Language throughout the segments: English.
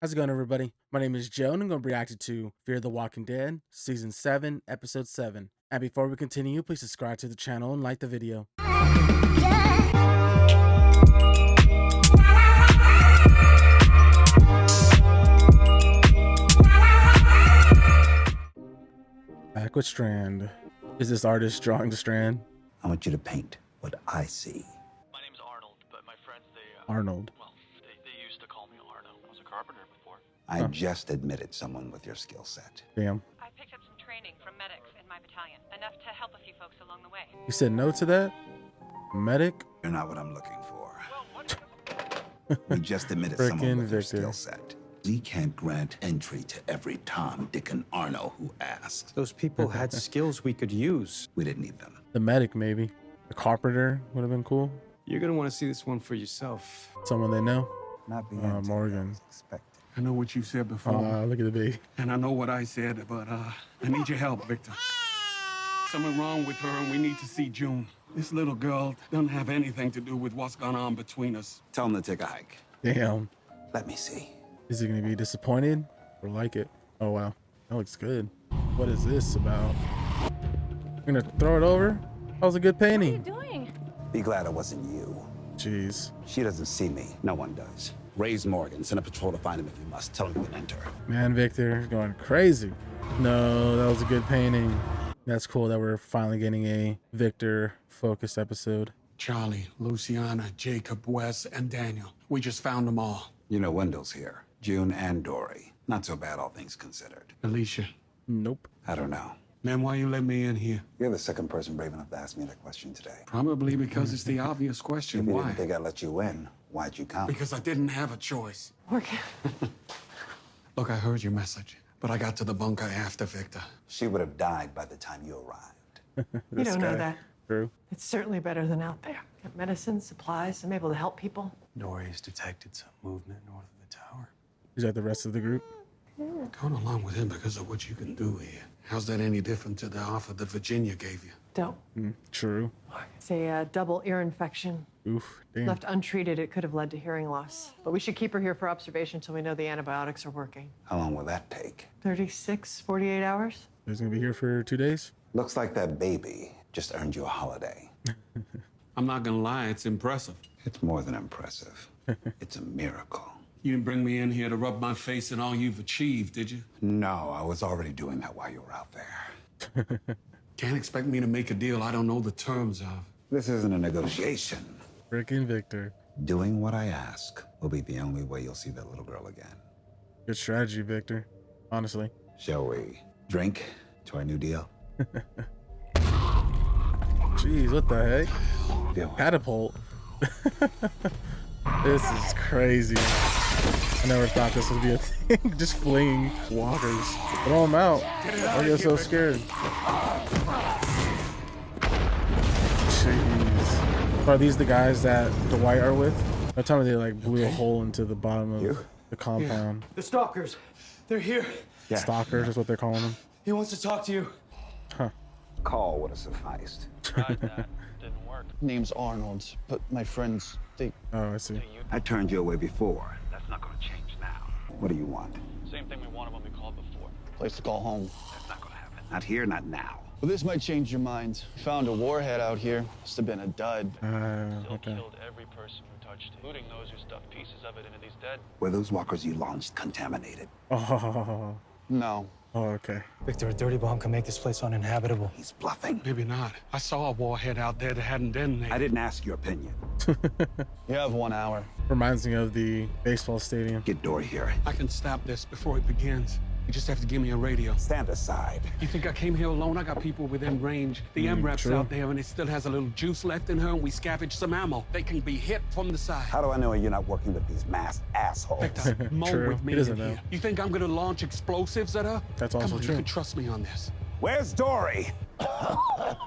How's it going, everybody? My name is Joe, and I'm going to be reacting to Fear the Walking Dead, Season 7, Episode 7. And before we continue, please subscribe to the channel and like the video. Back with Strand. Is this artist drawing Strand? I want you to paint what I see. My name's Arnold, but my friends, Arnold. well, they used to call me Arno. I was a carpenter before. I just admitted someone with your skill set. Damn. I picked up some training from medics in my battalion, enough to help a few folks along the way. You said no to that? Medic? You're not what I'm looking for. Well, what? We just admitted Frickin' someone with your Victor. skill set. We can't grant entry to every Tom, Dick, and Arno who asks. Those people had skills we could use. We didn't need them. The medic, maybe. The carpenter would have been cool. You're gonna want to see this one for yourself. Someone they know. Not the Morgan. expected. I know what you said before, Look at the baby. and I know what I said, but I need your help, Victor. Something wrong with her, and we need to see June. This little girl doesn't have anything to do with what's gone on between us. Tell him to take a hike. Damn. Let me see. Is he gonna be disappointed or like it? Oh wow, that looks good. What is this about? You're gonna throw it over? That was a good painting. Doing? Be glad it wasn't you. Jeez, She doesn't see me. No one does. Raise Morgan. Send a patrol to find him if you must. Tell him you can enter. man, Victor going crazy. No, that was a good painting. That's cool that we're finally getting a Victor focused episode. Charlie, Luciana, Jacob, Wes, and Daniel. We just found them all. You know Wendell's here. June and Dory. Not so bad, all things considered. Alicia, Nope. I don't know. man, why you let me in here? You're the second person brave enough to ask me that question today. Probably because it's the obvious If question. you Why? didn't think I'd let you in, why'd you come? Because I didn't have a choice. Morgan. Look, I heard your message, but I got to the bunker after Victor. She would have died by the time you arrived. You don't know that. True. It's certainly better than out there. Got medicine, supplies. I'm able to help people. Dory's detected some movement north of the tower. Is that the rest of the group? Going along with him because of what you can do here. How's that any different to the offer that Virginia gave you? Don't. True. It's a double ear infection. Oof. Damn. Left untreated, it could have led to hearing loss. But we should keep her here for observation until we know the antibiotics are working. How long will that take? 36, 48 hours? He's gonna be here for 2 days. Looks like that baby just earned you a holiday. I'm not gonna lie, it's impressive. It's more than impressive. It's a miracle. You didn't bring me in here to rub my face in all you've achieved, did you? No, I was already doing that while you were out there. Can't expect me to make a deal I don't know the terms of. This isn't a negotiation. Frickin' Victor. Doing what I ask will be the only way you'll see that little girl again. Good strategy, Victor. Honestly. Shall we drink to our new deal? Jeez, what the heck? Feel Catapult. This is crazy. I never thought this would be a thing. Just fleeing walkers. Throw them out. I get so scared. Jeez. Are these the guys that Dwight are with? By the time they like blew a hole into the bottom of the compound. The stalkers. They're here. Yeah. Stalkers is what they're calling them. He wants to talk to you. Call would have sufficed. Tried that. Didn't work. Name's Arnold, but my friends, they... Oh, I see. I turned you away before. That's not going to change now. What do you want? Same thing we wanted when we called before. place to call home. That's not going to happen. Not here, not now. Well, this might change your mind. Found a warhead out here. Must have been a dud. Still Okay. killed every person who touched it, including those who stuffed pieces of it into these dead. Were those walkers you launched contaminated? Oh, No. okay. Victor, a dirty bomb can make this place uninhabitable. He's bluffing. Maybe not. I saw a warhead out there that hadn't detonated. I didn't ask your opinion. You have 1 hour. Reminds me of the baseball stadium. Get Dory here. I can stop this before it begins. You just have to give me a radio. Stand aside. You think I came here alone? I got people within range. The MREP's true. out there, and it still has a little juice left in her, and we scavenged some ammo. They can be hit from the side. How do I know you're not working with these masked assholes? Victor, Mo True. with me He doesn't in know. here. You think I'm gonna launch explosives at her? That's Come also on, true. you can trust me on this. Where's Dory?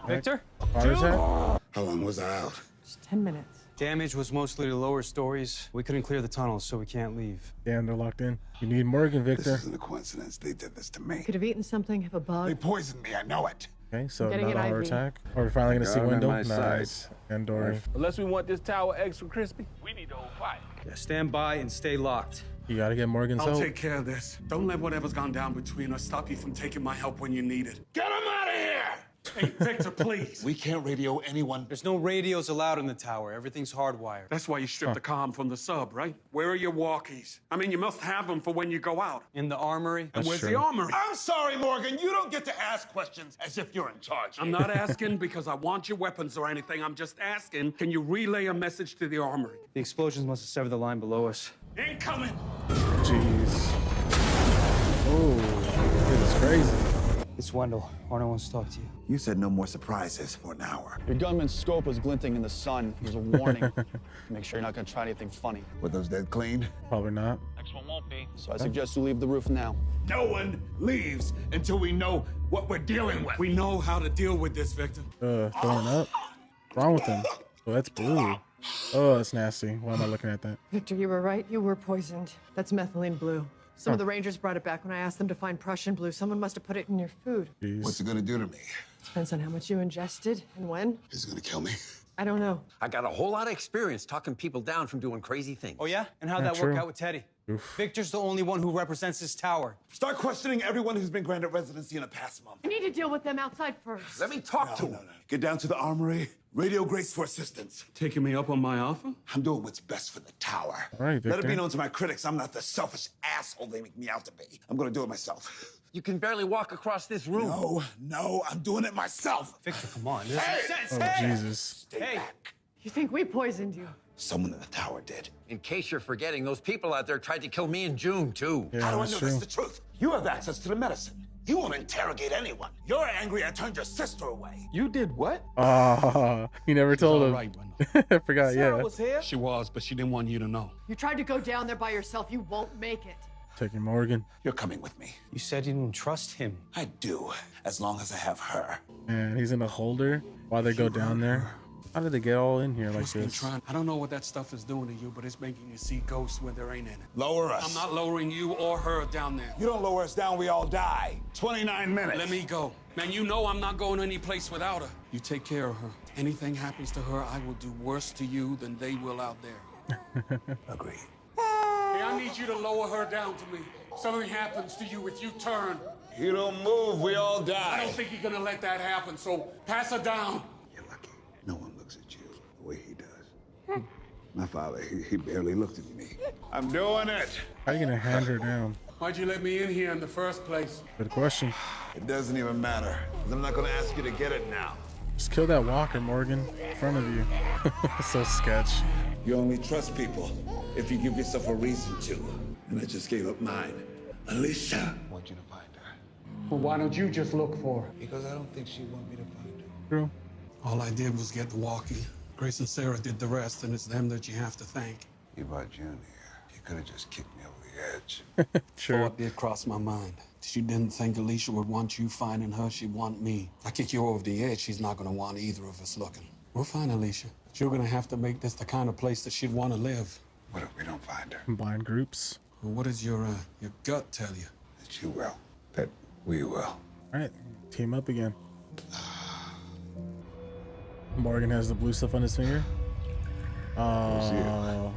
Victor? Heart attack? How long was I out? Just 10 minutes. Damage was mostly to lower stories. We couldn't clear the tunnels, so we can't leave. Damn, they're locked in. You need Morgan, This Victor. isn't a coincidence. They did this to me. Could have eaten something, have a bug. They poisoned me. I know it. Okay, so Getting not a an heart IV. attack. Are we finally gonna see God on Wendell? my side. Nice. And Dory. Unless we want this tower extra crispy. We need to hold fire. Yeah, stand by and stay locked. You gotta get Morgan's I'll help. take care of this. Don't let whatever's gone down between us stop you from taking my help when you need it. Get him out of here! Hey, Victor, please. We can't radio anyone. There's no radios allowed in the tower. Everything's hardwired. That's why you stripped the comm from the sub, right? Where are your walkies? I mean, you must have them for when you go out. In the armory. And That's where's true. the armory? I'm sorry, Morgan. You don't get to ask questions as if you're in charge. I'm not asking because I want your weapons or anything. I'm just asking, can you relay a message to the armory? The explosions must have severed the line below us. Ain't coming. Jeez. Oh, this is crazy. It's Wendell. Arno wants to talk to you. You said no more surprises for an hour. Your gunman's scope was glinting in the sun. It was a warning. Make sure you're not gonna try anything funny. Were those dead cleaned? Probably not. Next one won't be. So I suggest you leave the roof now. No one leaves until we know what we're dealing with. We know how to deal with this, Victor. Throwing up. What's wrong with him? Oh, that's blue. Oh, that's nasty. Why am I looking at that? Victor, you were right. You were poisoned. That's methylene blue. Some of the Rangers brought it back when I asked them to find Prussian blue. Someone must have put it in your food. Jeez. What's it gonna do to me? Depends on how much you ingested and when. Is it gonna kill me? I don't know. I got a whole lot of experience talking people down from doing crazy things. Oh, yeah? And how'd Yeah, that work true. out with Teddy? Victor's the only one who represents this tower. Start questioning everyone who's been granted residency in the past month. I need to deal with them outside first. Let me talk to him. Get down to the armory. Radio Grace for assistance. Taking me up on my offer? I'm doing what's best for the tower. All right, Let it Victor. be known to my critics I'm not the selfish asshole they make me out to be. I'm gonna do it myself. You can barely walk across this room. No, I'm doing it myself. Victor, come on. Oh, Jesus. Stay back. You think we poisoned you? Someone in the tower did. In case you're forgetting, those people out there tried to kill me in June, too. Yeah, How do I that's know true. that's the truth? You have access to the medicine. You won't interrogate anyone. You're angry I turned your sister away. You did what? Ah, he never told all him. right, Wendell. I forgot, yeah. here? She was, but she didn't want you to know. You tried to go down there by yourself. You won't make it. Taking Morgan. You're coming with me. You said you didn't trust him. I do, as long as I have her. And he's in a holder while they go down there. How did they get all in here like Just been this? trying. I don't know what that stuff is doing to you, but it's making you see ghosts where there ain't any. Lower us. I'm not lowering you or her down there. You don't lower us down, we all die. 29 minutes. Let me go. Man, you know I'm not going any place without her. You take care of her. Anything happens to her, I will do worse to you than they will out there. Agree. Hey, I need you to lower her down to me. Something happens to you if you turn. You don't move, we all I die. don't think you're gonna let that happen, so pass her down. You're lucky. No one looks at you the way he does. My father, he barely looked at me. I'm doing it. How are you gonna hand her down? Why'd you let me in here in the first place? Good question. It doesn't even matter, 'cause I'm not gonna ask you to get it now. Just kill that walker, Morgan, in front of you. So sketch. You only trust people if you give yourself a reason to. And I just gave up mine. Alicia. I want you to find her. Well, why don't you just look for her? Because I don't think she want me to find her. True. All I did was get the walkie. Grace and Sarah did the rest, and it's them that you have to thank. You brought June here. You could have just kicked me over the edge. Sure. Thought did cross my mind. She didn't think Alicia would want you finding her. She'd want me. I kick you over the edge, she's not gonna want either of us looking. We'll find Alicia. But you're gonna have to make this the kind of place that she'd want to live. What if we don't find her? Combine groups. Well, what does your gut tell you? That you will. That we will. All right, team up again. Morgan has the blue stuff on his finger. Oh,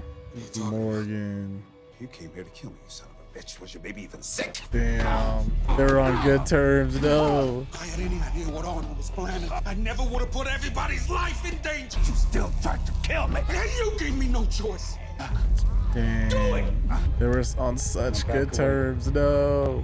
Morgan. You came here to kill me, you son of a bitch. Was your baby even sick? Damn. They were on good terms, no. I had any idea what Arnold was planning. I never would have put everybody's life in danger. You still tried to kill me. And you gave me no choice. Dang. They were on such good terms, no.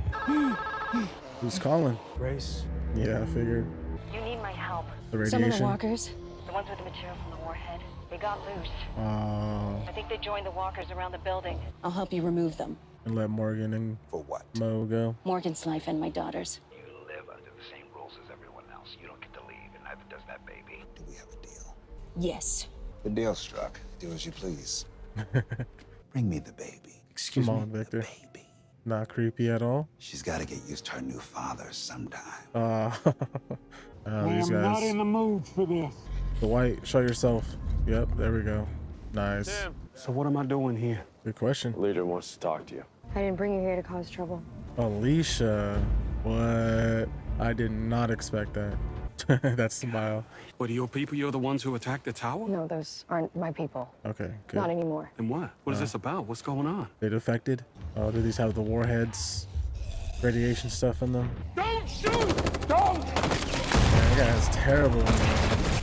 Who's calling? Grace? Yeah, I figured. You need my help. The Some of the radiation. walkers, the ones with the material from the warhead, they got loose. I think they joined the walkers around the building. I'll help you remove them. And let Morgan and For what? Mo go. Morgan's life and my daughter's. You live under the same rules as everyone else. You don't get to leave, and neither does that baby. Do we have a deal? Yes. The deal struck. Do as you please. Bring me the baby. Come on, Victor. Baby. Not creepy at all. She's got to get used to her new father sometime. These guys. the mood for this. The white, show yourself. Yep, there we go. Nice. So what am I doing here? Good question. Leader wants to talk to you. I didn't bring you here to cause trouble. Alicia. What? I did not expect that. That smile. What are your people? You're the ones who attacked the tower? No, those aren't my people. Okay, good. Not anymore. And what? What is this about? What's going on? They defected. Oh, do these have the warheads, radiation stuff in them? Don't shoot! Don't! Man, that guy is terrible.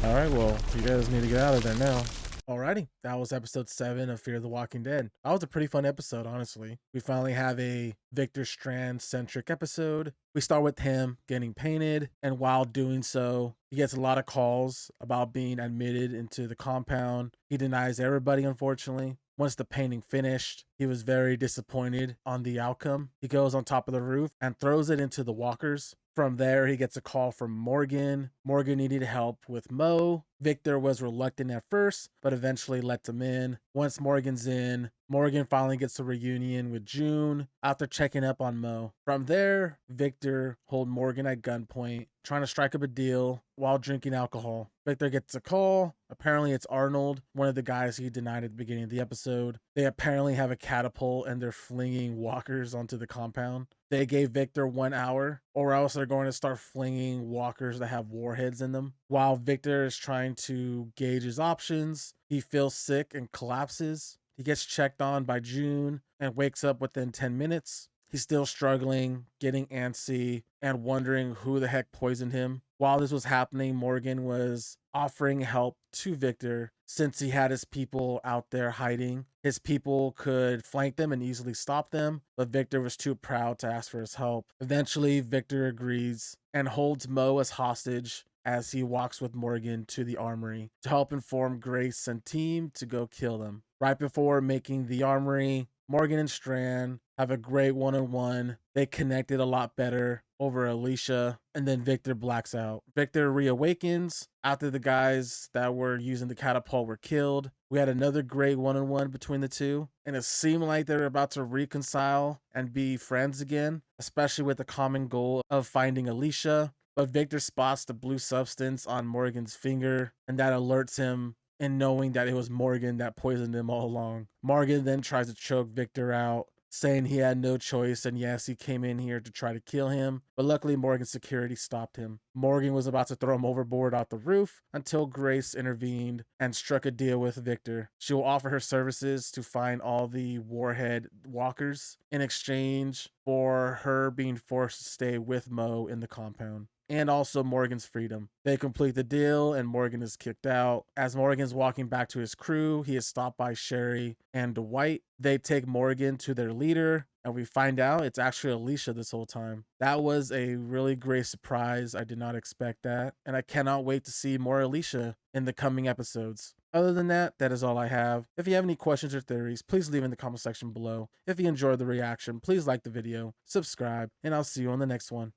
All right, well, you guys need to get out of there now. Alrighty, that was episode 7 of Fear the Walking Dead. That was a pretty fun episode, honestly. We finally have a Victor Strand-centric episode. We start with him getting painted, and while doing so, he gets a lot of calls about being admitted into the compound. He denies everybody, unfortunately. Once the painting finished, he was very disappointed on the outcome. He goes on top of the roof and throws it into the walkers. From there, he gets a call from Morgan. Morgan needed help with Mo. Victor was reluctant at first, but eventually lets him in. Once Morgan's in, Morgan finally gets a reunion with June after checking up on Mo. From there, Victor holds Morgan at gunpoint, trying to strike up a deal while drinking alcohol. Victor gets a call. Apparently it's Arnold, one of the guys he denied at the beginning of the episode. They apparently have a catapult and they're flinging walkers onto the compound. They gave Victor 1 hour, or else they're going to start flinging walkers that have warheads in them. While Victor is trying to gauge his options, he feels sick and collapses. He gets checked on by June and wakes up within 10 minutes. He's still struggling, getting antsy, and wondering who the heck poisoned him. While this was happening, Morgan was offering help to Victor since he had his people out there hiding. His people could flank them and easily stop them, but Victor was too proud to ask for his help. Eventually, Victor agrees and holds Mo as hostage as he walks with Morgan to the armory to help inform Grace and team to go kill them. Right before making the armory, Morgan and Strand have a great one-on-one. They connected a lot better over Alicia, and then Victor blacks out. Victor reawakens after the guys that were using the catapult were killed. We had another great one-on-one between the two, and it seemed like they were about to reconcile and be friends again, especially with the common goal of finding Alicia. But Victor spots the blue substance on Morgan's finger, and that alerts him in knowing that it was Morgan that poisoned him all along. Morgan then tries to choke Victor out, saying he had no choice, and yes, he came in here to try to kill him, but luckily Morgan's security stopped him. Morgan was about to throw him overboard off the roof until Grace intervened and struck a deal with Victor. She will offer her services to find all the warhead walkers in exchange for her being forced to stay with Mo in the compound, and also Morgan's freedom. They complete the deal and Morgan is kicked out. As Morgan's walking back to his crew, he is stopped by Sherry and Dwight. They take Morgan to their leader, and we find out it's actually Alicia this whole time. That was a really great surprise. I did not expect that, and I cannot wait to see more Alicia in the coming episodes. Other than that, that is all I have. If you have any questions or theories, please leave in the comment section below. If you enjoyed the reaction, please like the video, subscribe, and I'll see you on the next one.